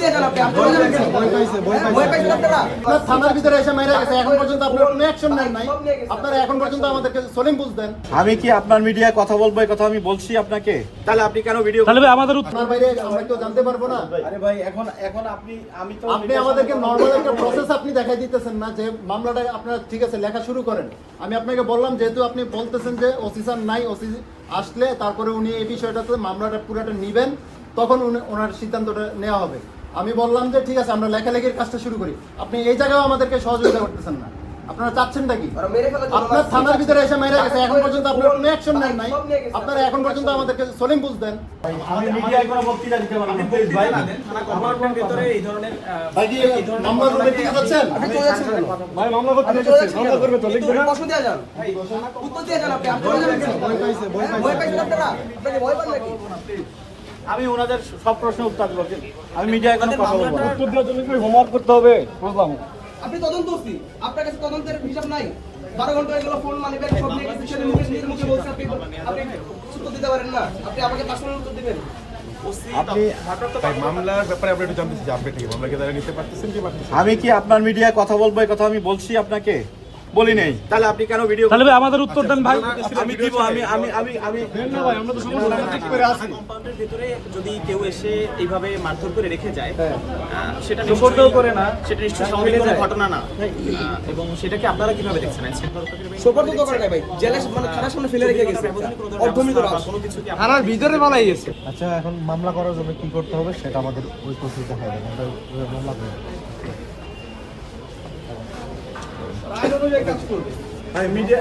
দিয়ে যান আপনি। আপনারা থানার ভিতরে এসে মেরে গেছে, এখন পর্যন্ত আপনারা কোনো অ্যাকশন নেন নাই। আপনারা এখন পর্যন্ত আমাদেরকে সলিম বুঝ দেন। আমি কি আপনার মিডিয়ায় কথা বলবো, এই কথা আমি বলছি আপনাকে, তাহলে আপনি কেন ভিডিও? তাহলে ভাই আমাদের আপনার বাইরে আমরা কেউ জানতে পারবো না? আরে ভাই এখন আমি তো আপনি আমাদেরকে নরমাল একটা প্রসেস আপনি দেখাই দিতেছেন না যে মামলাটা আপনারা ঠিক আছে লেখা শুরু করেন। আমি আপনাকে বললাম যেহেতু আপনি বলতেছেন যে ওসি স্যার নাই, ওসি আসলে তারপরে উনি এই বিষয়টাতে মামলাটা পুরোটা নেবেন, তখন ওনার সিদ্ধান্তটা নেওয়া হবে। আমি বললাম যে ঠিক আছে আমরা লেখালেখির কাজটা শুরু করি। আপনি এই জায়গায় আমাদেরকে সহযোগিতা করতেছেন না। আপনারা চাচ্ছেনটা কি? আপনার থানার ভিতরে এসে মেরে গেছে, এখন পর্যন্ত আপনারা কোনো অ্যাকশন নেন নাই। আপনারা এখন পর্যন্ত আমাদেরকে সলিম বুঝ দেন। আমি মিডিয়ায় কোনো বক্তৃতা দিতে পারবো না প্লিজ ভাই। থানার ভিতরে এই ধরনের ভাই কি মামলা করতে ঠিক আছেন? ভাই মামলা করতে যাচ্ছে, মামলা করবে তো লিখবে না। প্রশ্ন দিয়ে যান, উত্তর দিয়ে যান আপনি। ভয় পাইছেন আপনারা? আপনাকে ভয় পান নাকি? আমি ওনাদের সব প্রশ্নের উত্তর দেবো, আমি মিডিয়ায় কোনো কথা বলবো না। উত্তর দেওয়ার জন্য কি হোমওয়ার্ক করতে হবে? বুঝলাম। আপনি তদন্তছি, আপনার কাছে তদন্তের হিসাব নাই? 12 ঘন্টা হয়ে গেল, ফোন মানে ব্যাগ সব নিয়ে গেছে, সেটা নিজের মুখে বলছে। আপনি উত্তর দিতে পারেন না? আপনি আমাকে পার্সোনাল উত্তর দিবেন? আপনি মামলার ব্যাপারে আপনি একটু জানতে চাই, আপডেট কি মামলা কি তারা নিতে পারতেছেন কি পারতেছেন? আমি কি আপনার মিডিয়ায় কথা বলবো, এই কথা আমি বলছি আপনাকে, বলি নেই, তাহলে আপনি কেন ভিডিও? তাহলে ভাই আমাদের উত্তর দেন ভাই। আমি দিব, আমি দেন না ভাই, আমরা তো সমস্যা ঠিক করে আছি। কম্পাউন্ডের ভিতরে যদি কেউ এসে এইভাবে মারধর করে রেখে যায়, সেটা সুপর্দও করে না, সেটা নিশ্চয়ই স্বাভাবিক কোনো ঘটনা না। এবং সেটাকে আপনারা কিভাবে দেখছেন? সোপর্দ তো করে নাই ভাই, জেলে মানে থানার সামনে ফেলে রেখে গেছে। অর্ধমিত রাস। কোনো কিছু কি থানার ভিতরে পালাই গেছে। আচ্ছা, এখন মামলা করার জন্য কি করতে হবে সেটা আমাদের ওই প্রসেসে হবে। আমরা মামলা করব। মিডিয়া